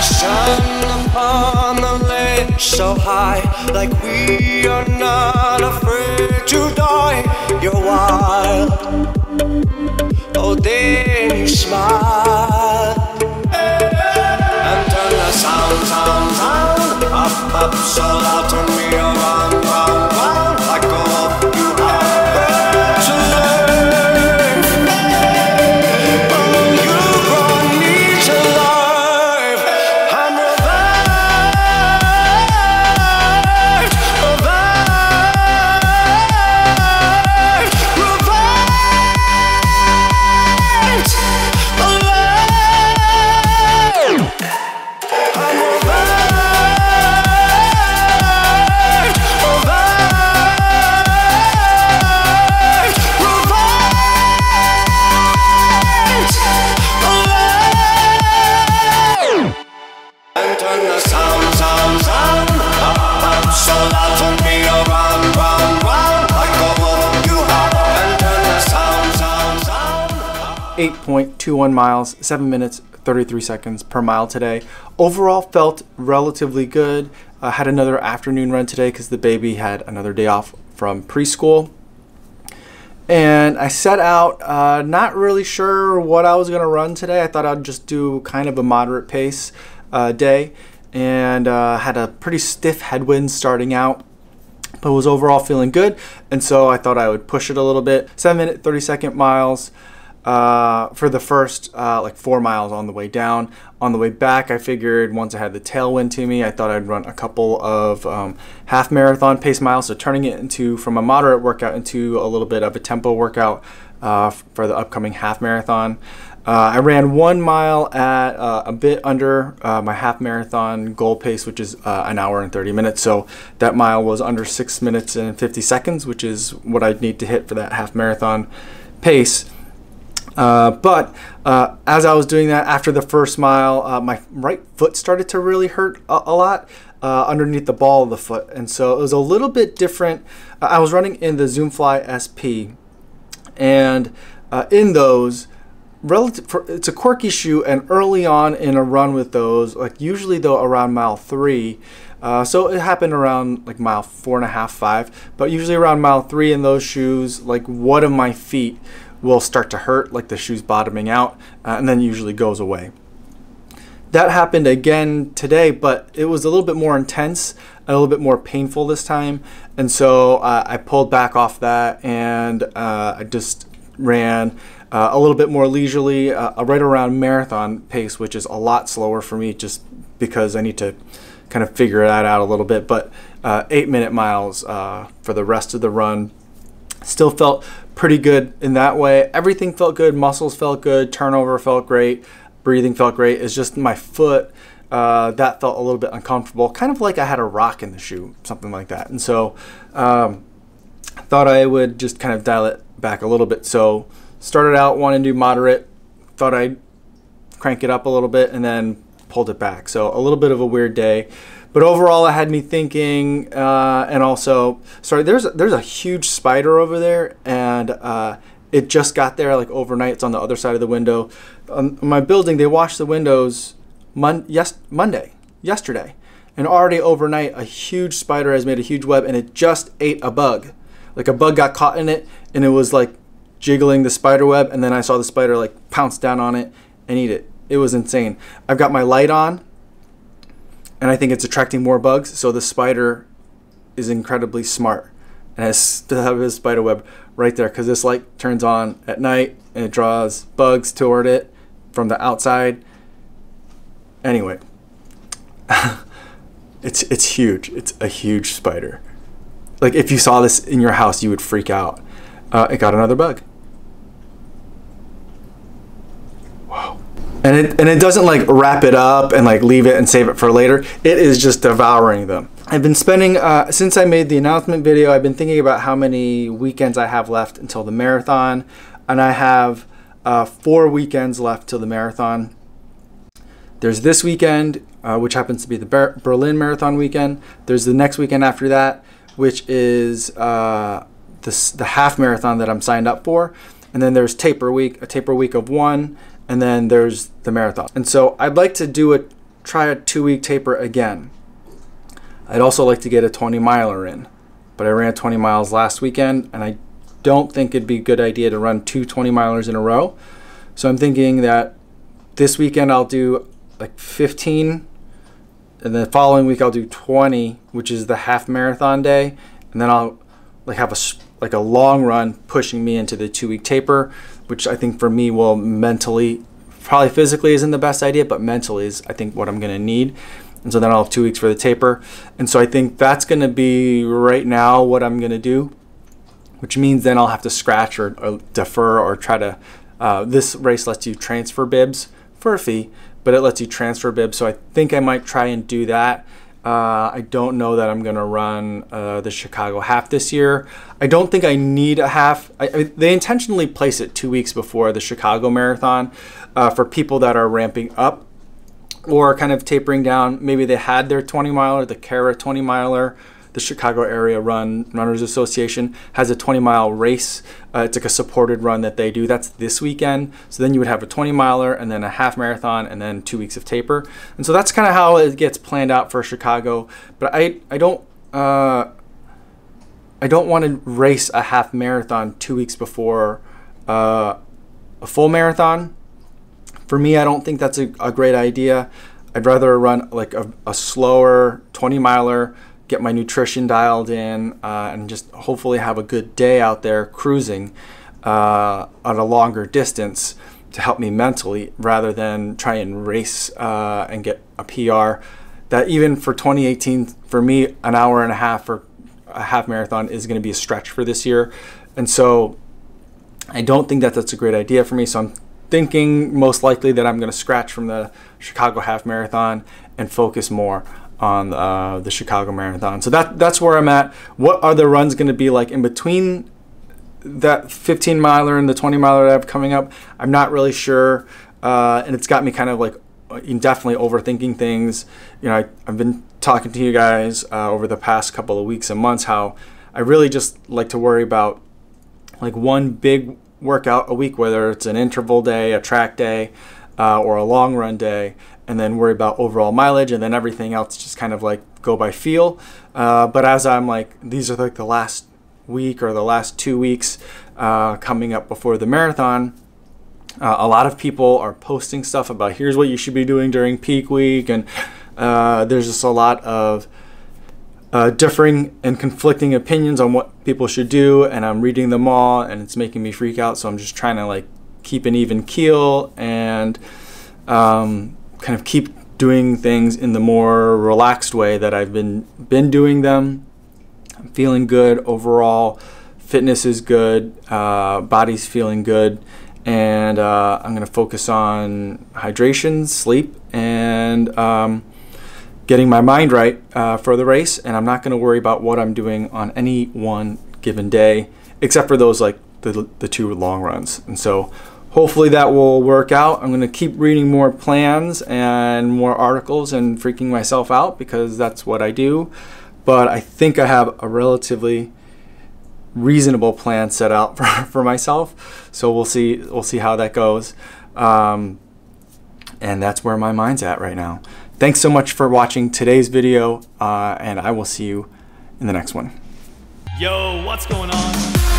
stand upon the ledge so high, like we are not afraid to die. You're wild, oh then you smile, and turn the sound up so loud, turn me around, round, like a wolf you have to live. Oh, you brought me to life. I'm revived, up so loud, turn me around, round, like a wolf you have, and turn the sound 8.21 miles, 7 minutes, 33 seconds per mile today. Overall felt relatively good. Had another afternoon run today because the baby had another day off from preschool. And I set out not really sure what I was going to run today. I thought I'd just do kind of a moderate pace day, and had a pretty stiff headwind starting out, but was overall feeling good, and so I thought I would push it a little bit. 7 minute 32nd miles for the first like 4 miles on the way down. On the way back, I figured once I had the tailwind to me, I thought I'd run a couple of half marathon pace miles, so turning it into from a moderate workout into a little bit of a tempo workout for the upcoming half marathon. I ran 1 mile at a bit under my half marathon goal pace, which is an hour and 30 minutes. So that mile was under 6 minutes and 50 seconds, which is what I'd need to hit for that half marathon pace. But as I was doing that, after the first mile, my right foot started to really hurt a lot underneath the ball of the foot. And so it was a little bit different. I was running in the Zoomfly SP, and in those, it's a quirky shoe, and early on in a run with those, like usually though around mile 3, so it happened around like mile 4.5, 5, but usually around mile 3 in those shoes, like one of my feet will start to hurt, like the shoe's bottoming out, and then usually goes away. That happened again today, but it was a little bit more intense, a little bit more painful this time, and so I pulled back off that, and I just ran a little bit more leisurely, right around marathon pace, which is a lot slower for me just because I need to kind of figure that out a little bit. But 8 minute miles for the rest of the run. Still felt pretty good in that way. Everything felt good, muscles felt good, turnover felt great, breathing felt great. It's just my foot, that felt a little bit uncomfortable, kind of like I had a rock in the shoe, something like that. And so thought I would just kind of dial it back a little bit. So started out wanting to do moderate, thought I'd crank it up a little bit, and then pulled it back. So a little bit of a weird day, but overall it had me thinking, and also, sorry, there's a huge spider over there, and it just got there like overnight. It's on the other side of the window. My building, they washed the windows yesterday, and already overnight a huge spider has made a huge web, and it just ate a bug. Like a bug got caught in it, and it was like jiggling the spider web, and then I saw the spider like pounce down on it and eat it. It was insane. I've got my light on, and I think it's attracting more bugs, so the spider is incredibly smart and has to have his spider web right there, because this light turns on at night and it draws bugs toward it from the outside. Anyway, it's huge. It's a huge spider. Like if you saw this in your house, you would freak out. It got another bug. Wow. And it doesn't like wrap it up and like leave it and save it for later. It is just devouring them. I've been spending, since I made the announcement video, I've been thinking about how many weekends I have left until the marathon. And I have 4 weekends left till the marathon. There's this weekend, which happens to be the Berlin Marathon weekend. There's the next weekend after that, which is the half marathon that I'm signed up for. And then there's a taper week of 1, and then there's the marathon. And so I'd like to do try a 2-week taper again. I'd also like to get a 20 miler in, but I ran 20 miles last weekend, and I don't think it'd be a good idea to run 2 20 milers in a row. So I'm thinking that this weekend I'll do like 15, and the following week I'll do 20, which is the half marathon day, and then I'll like have a long run pushing me into the 2-week taper, which I think for me will mentally, probably physically isn't the best idea, but mentally is I think what I'm gonna need. And so then I'll have 2 weeks for the taper. And so I think that's gonna be right now what I'm gonna do, which means then I'll have to scratch or defer or try to, this race lets you transfer bibs for a fee, but it lets you transfer bibs. So I think I might try and do that. I don't know that I'm gonna run the Chicago half this year. I don't think I need a half. They intentionally place it 2 weeks before the Chicago marathon for people that are ramping up or kind of tapering down. Maybe they had their 20 miler, the CARA 20 miler. The Chicago Area Runners Association has a 20-mile race. It's like a supported run that they do. That's this weekend. So then you would have a 20 miler and then a half marathon and then 2 weeks of taper. And so that's kind of how it gets planned out for Chicago. But I don't want to race a half marathon 2 weeks before a full marathon. For me, I don't think that's a great idea. I'd rather run like a slower 20 miler, get my nutrition dialed in, and just hopefully have a good day out there cruising on a longer distance to help me mentally, rather than try and race and get a PR. That even for 2018, for me, an hour and a half for a half marathon is going to be a stretch for this year. And so I don't think that that's a great idea for me. So I'm thinking most likely that I'm going to scratch from the Chicago half marathon and focus more on the Chicago marathon. So that's where I'm at. What are the runs going to be like in between that 15 miler and the 20 miler that I have coming up? I'm not really sure, and it's got me kind of like definitely overthinking things. You know, I've been talking to you guys over the past couple of weeks and months how I really just like to worry about like one big workout a week, whether it's an interval day, a track day, or a long run day, and then worry about overall mileage, and then everything else just kind of like go by feel. But as I'm like, these are like the last week or the last 2 weeks coming up before the marathon, a lot of people are posting stuff about here's what you should be doing during peak week, and there's just a lot of differing and conflicting opinions on what people should do, and I'm reading them all and it's making me freak out. So I'm just trying to like keep an even keel and kind of keep doing things in the more relaxed way that I've been doing them. I'm feeling good overall. Fitness is good. Body's feeling good. And I'm going to focus on hydration, sleep, and getting my mind right for the race. And I'm not going to worry about what I'm doing on any one given day, except for those like the 2 long runs. And so hopefully that will work out. I'm going to keep reading more plans and more articles and freaking myself out because that's what I do. But I think I have a relatively reasonable plan set out for myself. So we'll see how that goes. And that's where my mind's at right now. Thanks so much for watching today's video, and I will see you in the next one. Yo, what's going on?